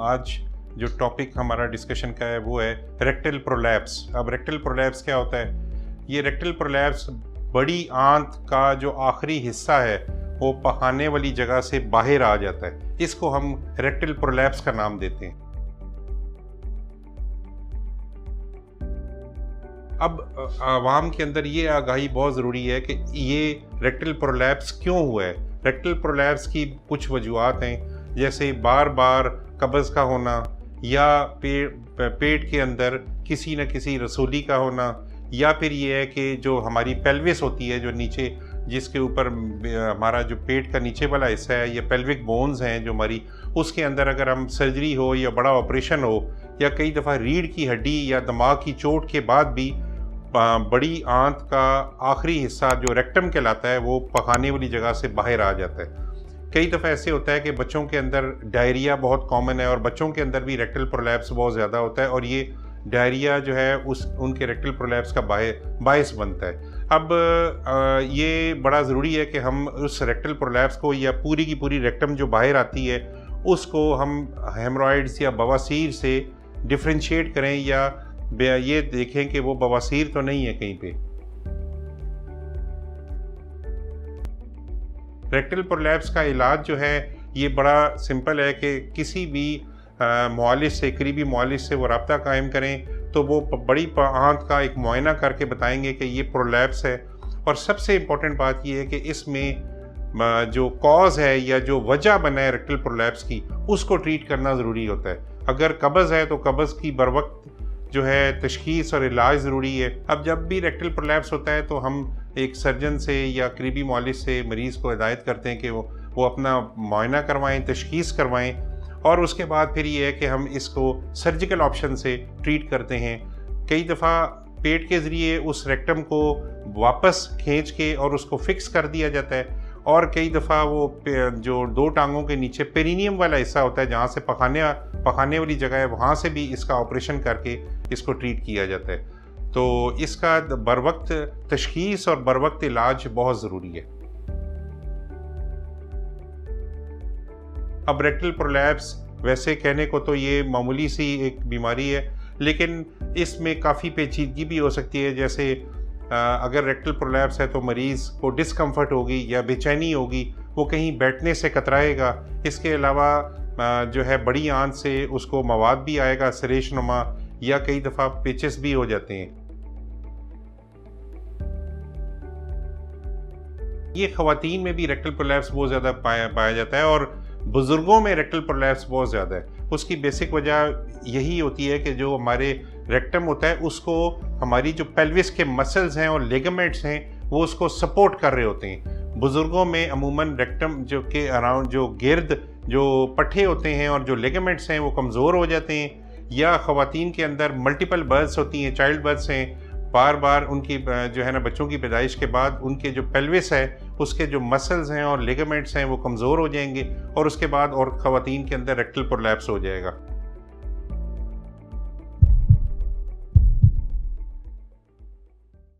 आज जो टॉपिक हमारा डिस्कशन का है वो है रेक्टल प्रोलैप्स। अब रेक्टल प्रोलैप्स क्या होता है? ये रेक्टल प्रोलैप्स बड़ी आंत का जो आखिरी हिस्सा है वो पखाने वाली जगह से बाहर आ जाता है। इसको हम रेक्टल प्रोलैप्स का नाम देते हैं। अब आवाम के अंदर ये आगाही बहुत ज़रूरी है कि ये रेक्टल प्रोलैप्स क्यों हुआ है। रेक्टल प्रोलैप्स की कुछ वजूहात हैं, जैसे बार बार कब्ज़ का होना या पेट के अंदर किसी न किसी रसूली का होना, या फिर ये है कि जो हमारी पेल्विस होती है, जो नीचे जिसके ऊपर हमारा जो पेट का नीचे वाला हिस्सा है, ये पेल्विक बोन्स हैं जो हमारी, उसके अंदर अगर हम सर्जरी हो या बड़ा ऑपरेशन हो या कई दफ़ा रीढ़ की हड्डी या दिमाग की चोट के बाद भी बड़ी आंत का आखिरी हिस्सा जो रेक्टम कहलाता है वो पखाने वाली जगह से बाहर आ जाता है। कई दफ़ा ऐसे होता है कि बच्चों के अंदर डायरिया बहुत कॉमन है और बच्चों के अंदर भी रेक्टल प्रोलैप्स बहुत ज़्यादा होता है, और ये डायरिया जो है उनके रेक्टल प्रोलैप्स का बायस बनता है। अब ये बड़ा ज़रूरी है कि हम उस रेक्टल प्रोलैप्स को या पूरी की पूरी रेक्टम जो बाहर आती है उसको हम हेमरॉइड्स या बवासीर से डिफ्रेंशिएट करें, या ये देखें कि वो बवासीर तो नहीं है कहीं पे। रेक्टल प्रोलैप्स का इलाज जो है ये बड़ा सिंपल है कि किसी भी मुआलिज से, करीबी मुआलिज से वो रब्ता कायम करें तो वो बड़ी आंत का एक मुआयना करके बताएंगे कि ये प्रोलैप्स है। और सबसे इम्पोर्टेंट बात ये है कि इसमें जो कॉज है या जो वजह बना है रेक्टल प्रोलैप्स की, उसको ट्रीट करना ज़रूरी होता है। अगर कब्ज़ है तो कब्ज़ की बर वक्त जो है तशखीस और इलाज ज़रूरी है। अब जब भी रेक्टल प्रोलैप्स होता है तो हम एक सर्जन से या करीबी मुआलिज से मरीज़ को हिदायत करते हैं कि वो अपना मुआयना करवाएं, तशखीस करवाएं, और उसके बाद फिर ये है कि हम इसको सर्जिकल ऑप्शन से ट्रीट करते हैं। कई दफ़ा पेट के ज़रिए उस रेक्टम को वापस खींच के और उसको फिक्स कर दिया जाता है, और कई दफ़ा वो जो दो टांगों के नीचे पेरिनियम वाला हिस्सा होता है जहाँ से पखाने वाली जगह है, वहाँ से भी इसका ऑपरेशन करके इसको ट्रीट किया जाता है। तो इसका बर वक्त तशखीस और बर वक्त इलाज बहुत ज़रूरी है। अब रेक्टल प्रोलैप्स वैसे कहने को तो ये मामूली सी एक बीमारी है, लेकिन इसमें काफ़ी पेचीदगी भी हो सकती है। जैसे अगर रेक्टल प्रोलैप्स है तो मरीज़ को डिस्कम्फर्ट होगी या बेचैनी होगी, वो कहीं बैठने से कतराएगा। इसके अलावा जो है बड़ी आंत से उसको मवाद भी आएगा सरेश नुमा, या कई दफ़ा पेचेस भी हो जाते हैं। ये ख़वातीन में भी रेक्टल प्रोलैप्स बहुत ज़्यादा पाया जाता है, और बुज़ुर्गों में रेक्टल प्रोलैप्स बहुत ज़्यादा है। उसकी बेसिक वजह यही होती है कि जो हमारे रेक्टम होता है उसको हमारी जो पेल्विस के मसल्स हैं और लिगामेंट्स हैं वो उसको सपोर्ट कर रहे होते हैं। बुज़ुर्गों में अमूमन रेक्टम जो के अराउंड जो गिर्द जो पट्टे होते हैं और जो लिगामेंट्स हैं वो कमज़ोर हो जाते हैं, या ख़वातीन के अंदर मल्टीपल बर्थ्स होती हैं, चाइल्ड बर्थ्स हैं, बार बार उनकी जो है ना बच्चों की पैदाइश के बाद उनके जो पेल्विस है उसके जो मसल्स हैं और लिगामेंट्स हैं वो कमज़ोर हो जाएंगे, और उसके बाद और ख़वातीन के अंदर रेक्टल प्रोलैप्स हो जाएगा।